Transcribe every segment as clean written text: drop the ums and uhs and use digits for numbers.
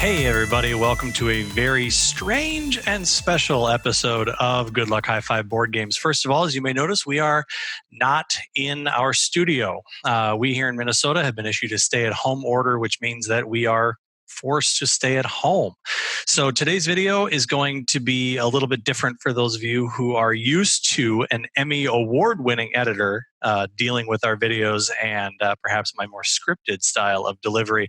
Hey everybody, welcome to a very strange and special episode of Good Luck High Five Board Games. First of all, as you may notice, we are not in our studio. We here in Minnesota have been issued a stay-at-home order, which means that we are forced to stay at home. So today's video is going to be a little bit different for those of you who are used to an Emmy award-winning editor dealing with our videos and perhaps my more scripted style of delivery.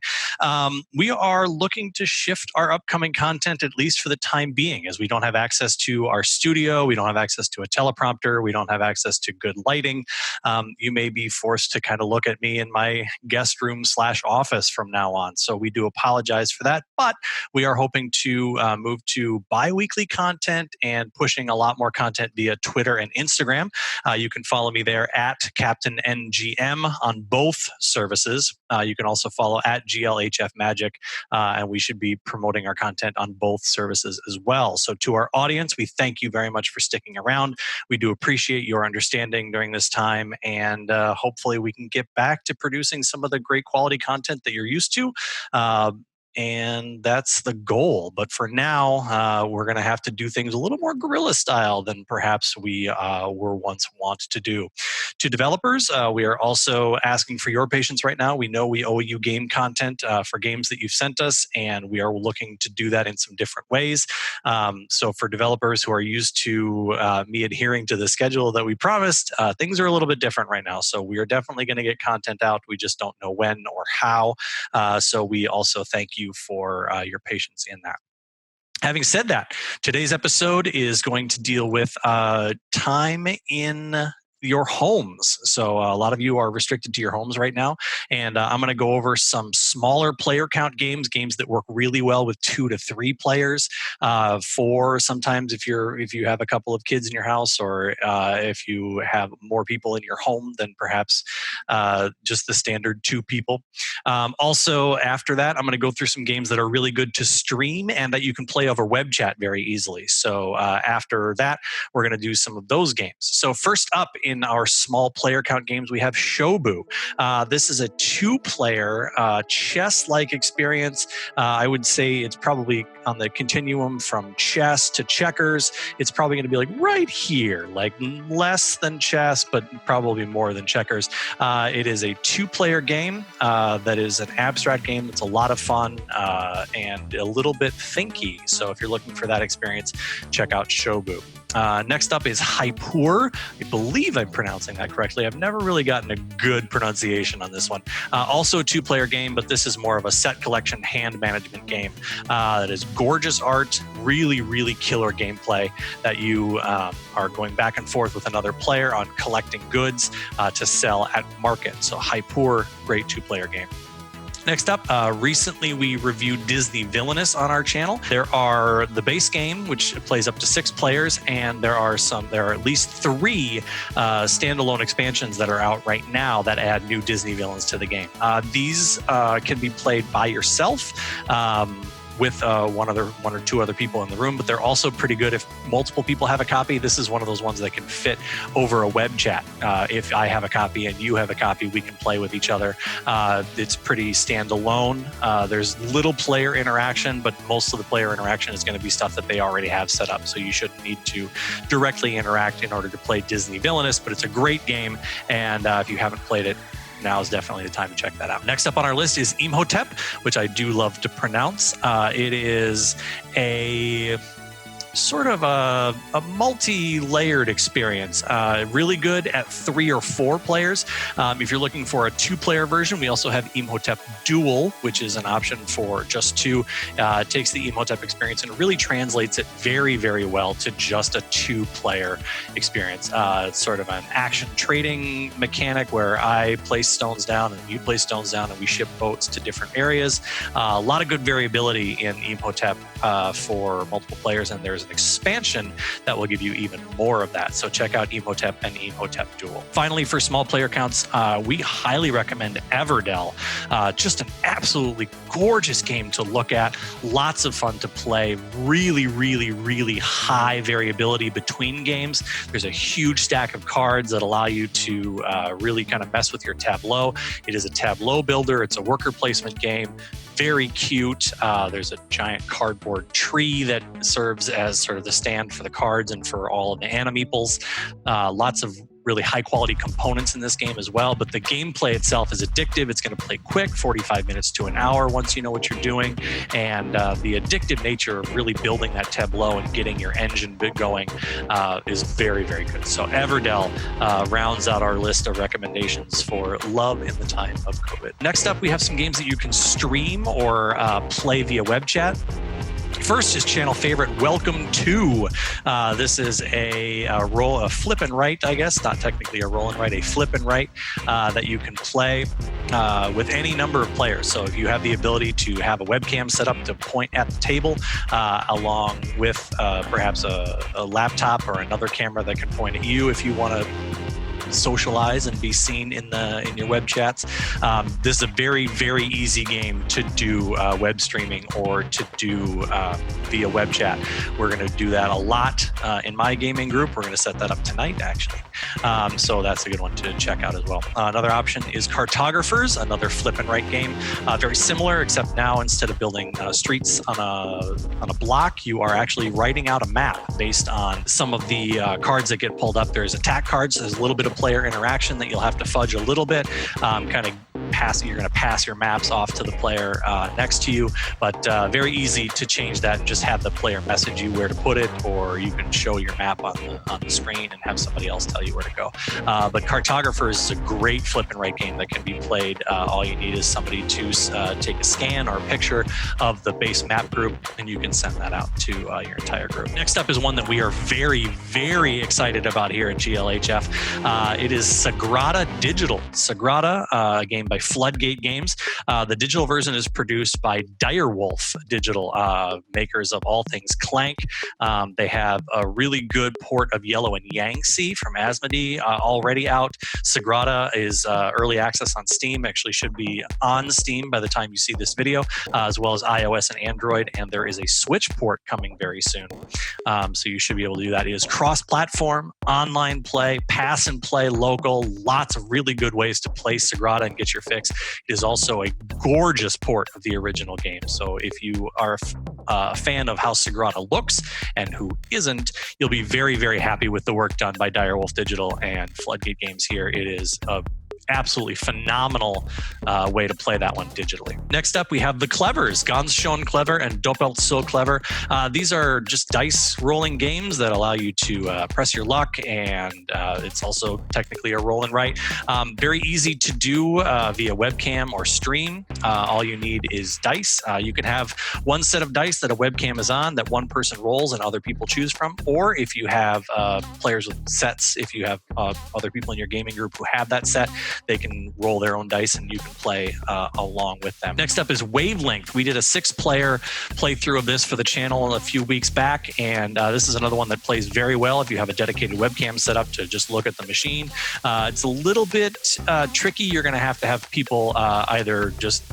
We are looking to shift our upcoming content, at least for the time being, as we don't have access to our studio, we don't have access to a teleprompter, we don't have access to good lighting. You may be forced to kind of look at me in my guest room / office from now on. So we do apologize for that, but we are hoping to move to bi-weekly content and pushing a lot more content via Twitter and Instagram. You can follow me there at Captain NGM on both services. You can also follow at GLHF Magic, and we should be promoting our content on both services as well. So to our audience, we thank you very much for sticking around. We do appreciate your understanding during this time, and hopefully we can get back to producing some of the great quality content that you're used to. And that's the goal. But for now, we're going to have to do things a little more guerrilla style than perhaps we were once wont to do. To developers, we are also asking for your patience right now. We know we owe you game content for games that you've sent us, and we are looking to do that in some different ways. So for developers who are used to me adhering to the schedule that we promised, things are a little bit different right now. So we are definitely going to get content out. We just don't know when or how. So we also thank you for your patience in that. Having said that, today's episode is going to deal with time in your homes. So a lot of you are restricted to your homes right now, and I'm going to go over some smaller player count games that work really well with 2 to 3 players. For sometimes if you have a couple of kids in your house, or if you have more people in your home than perhaps just the standard 2 people. Also, after that, I'm going to go through some games that are really good to stream and that you can play over web chat very easily. So after that, we're going to do some of those games. So first up in our small player count games, we have Shobu. This is a 2-player chess-like experience. I would say it's probably on the continuum from chess to checkers. It's probably going to be like right here, like less than chess, but probably more than checkers. It is a 2-player game that is an abstract game that's a lot of fun and a little bit thinky. So if you're looking for that experience, check out Shobu. Next up is Haipur. I believe I'm pronouncing that correctly. I've never really gotten a good pronunciation on this one. Also a 2-player game, but this is more of a set collection hand management game that is gorgeous art, really, really killer gameplay that you are going back and forth with another player on collecting goods to sell at market. So Haipur, great 2-player game. Next up, recently we reviewed Disney Villainous on our channel. There are the base game, which plays up to 6 players, and there are at least 3 standalone expansions that are out right now that add new Disney villains to the game. These can be played by yourself, with one or 2 other people in the room, but they're also pretty good if multiple people have a copy. This is one of those ones that can fit over a web chat. If I have a copy and you have a copy, we can play with each other. It's pretty standalone. There's little player interaction, but most of the player interaction is going to be stuff that they already have set up, so you shouldn't need to directly interact in order to play Disney Villainous, but it's a great game, and if you haven't played it, now is definitely the time to check that out. Next up on our list is Imhotep, which I do love to pronounce. It is a sort of a multi-layered experience. Really good at 3 or 4 players. If you're looking for a 2-player version, we also have Imhotep Duel, which is an option for just 2. It takes the Imhotep experience and really translates it very, very well to just a 2-player experience. It's sort of an action trading mechanic where I place stones down and you place stones down and we ship boats to different areas. A lot of good variability in Imhotep for multiple players, and there's an expansion that will give you even more of that. So check out Imhotep and Imhotep Duel. Finally, for small player counts, we highly recommend Everdell. Just an absolutely gorgeous game to look at. Lots of fun to play. Really, really, really high variability between games. There's a huge stack of cards that allow you to really kind of mess with your tableau. It is a tableau builder. It's a worker placement game. very cute. There's a giant cardboard tree that serves as sort of the stand for the cards and for all of the animeeples. Lots of really high quality components in this game as well, but the gameplay itself is addictive. It's going to play quick, 45 minutes to an hour once you know what you're doing, and the addictive nature of really building that tableau and getting your engine going is very, very good. So Everdell rounds out our list of recommendations for love in the time of COVID. Next up, we have some games that you can stream or play via web chat. First is channel favorite Welcome To. This is a flip and write, I guess, not technically a roll and write, a flip and write that you can play with any number of players. So if you have the ability to have a webcam set up to point at the table, along with perhaps a laptop or another camera that can point at you if you want to socialize and be seen in your web chats. This is a very, very easy game to do web streaming or to do via web chat. We're going to do that a lot in my gaming group. We're going to set that up tonight, actually. So that's a good one to check out as well. Another option is Cartographers, another flip and write game. Very similar, except now instead of building streets on a block, you are actually writing out a map based on some of the cards that get pulled up. There's attack cards. There's a little bit of player interaction that you'll have to fudge a little bit. You're going to pass your maps off to the player next to you, but very easy to change that and just have the player message you where to put it, or you can show your map on the screen and have somebody else tell you where to go. But Cartographers is a great flip and write game that can be played. All you need is somebody to take a scan or a picture of the base map group, and you can send that out to your entire group. Next up is one that we are very, very excited about here at GLHF. It is Sagrada Digital. Sagrada, a game by Floodgate Games. The digital version is produced by Direwolf Digital, makers of all things Clank. They have a really good port of Yellow and Yangtze from Asmodee already out. Sagrada is early access on Steam, actually should be on Steam by the time you see this video, as well as iOS and Android, and there is a Switch port coming very soon. So you should be able to do that. It is cross-platform, online play, pass and play local, lots of really good ways to play Sagrada and get your fix. It is also a gorgeous port of the original game. So if you are a fan of how Sagrada looks, and who isn't, you'll be very, very happy with the work done by Direwolf Digital and Floodgate Games here. It is a absolutely phenomenal way to play that one digitally. Next up, we have The Clevers, Ganz Schön Clever and Doppelt so Clever. These are just dice rolling games that allow you to press your luck, and it's also technically a roll and write. Very easy to do via webcam or stream. All you need is dice. You can have one set of dice that a webcam is on that one person rolls and other people choose from, or if you have players with sets, if you have other people in your gaming group who have that set, they can roll their own dice and you can play along with them. Next up is Wavelength. We did a 6-player playthrough of this for the channel a few weeks back, and this is another one that plays very well if you have a dedicated webcam set up to just look at the machine. It's a little bit tricky. You're going to have people either just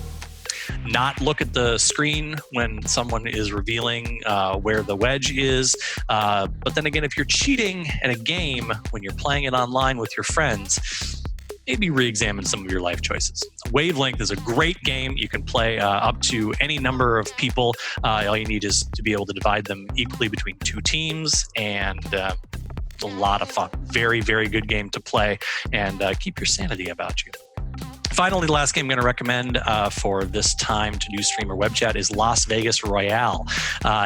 not look at the screen when someone is revealing where the wedge is. But then again, if you're cheating in a game when you're playing it online with your friends, maybe re-examine some of your life choices. Wavelength is a great game. You can play up to any number of people. All you need is to be able to divide them equally between 2 teams, and it's a lot of fun. Very, very good game to play, and keep your sanity about you. Finally, the last game I'm going to recommend for this time to do stream or web chat is Las Vegas Royale.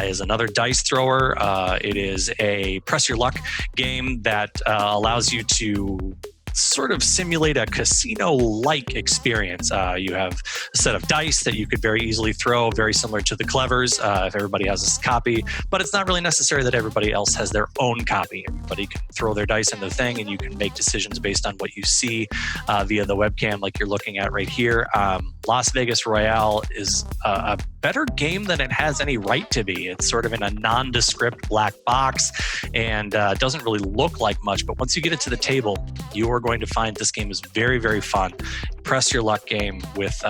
Is another dice thrower. It is a press your luck game that allows you to sort of simulate a casino-like experience. You have a set of dice that you could very easily throw, very similar to the Clevers, if everybody has a copy, but it's not really necessary that everybody else has their own copy. Everybody can throw their dice in the thing, and you can make decisions based on what you see via the webcam like you're looking at right here. Las Vegas Royale is a better game than it has any right to be. It's sort of in a nondescript black box and doesn't really look like much, but once you get it to the table, you are going to find this game is very, very fun. Press your luck game with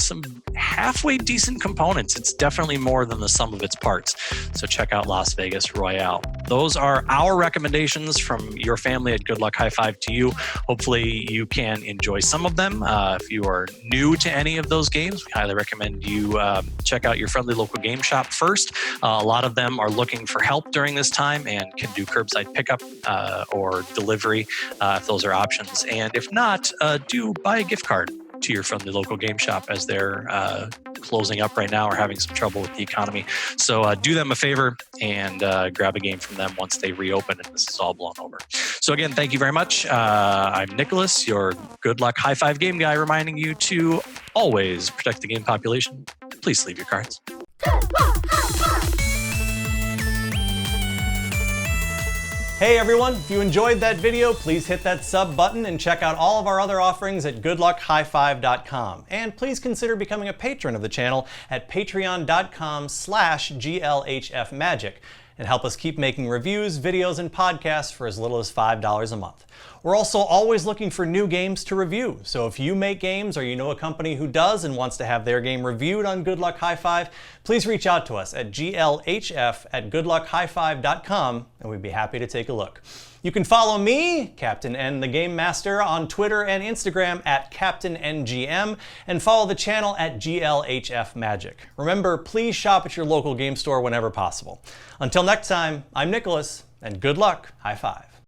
some halfway decent components. It's definitely more than the sum of its parts. So check out Las Vegas Royale. Those are our recommendations from your family at Good Luck High Five to you. Hopefully you can enjoy some of them. If you are new to any of those games, we highly recommend you check out your friendly local game shop first. A lot of them are looking for help during this time and can do curbside pickup or delivery if those are options. And if not, do buy a gift card to your friendly local game shop, as they're closing up right now or having some trouble with the economy. So do them a favor and grab a game from them once they reopen and this is all blown over. So again, thank you very much. I'm Nicholas, your Good Luck High Five game guy, reminding you to always protect the game population. Please leave your cards. Hey everyone, if you enjoyed that video, please hit that sub button and check out all of our other offerings at goodluckhighfive.com. And please consider becoming a patron of the channel at patreon.com/GLHFmagic and help us keep making reviews, videos, and podcasts for as little as $5 a month. We're also always looking for new games to review, so if you make games or you know a company who does and wants to have their game reviewed on Good Luck High Five, please reach out to us at glhf@goodluckhighfive.com and we'd be happy to take a look. You can follow me, Captain N the Game Master, on Twitter and Instagram at CaptainNGM, and follow the channel at GLHF Magic. Remember, please shop at your local game store whenever possible. Until next time, I'm Nicholas, and good luck, high five.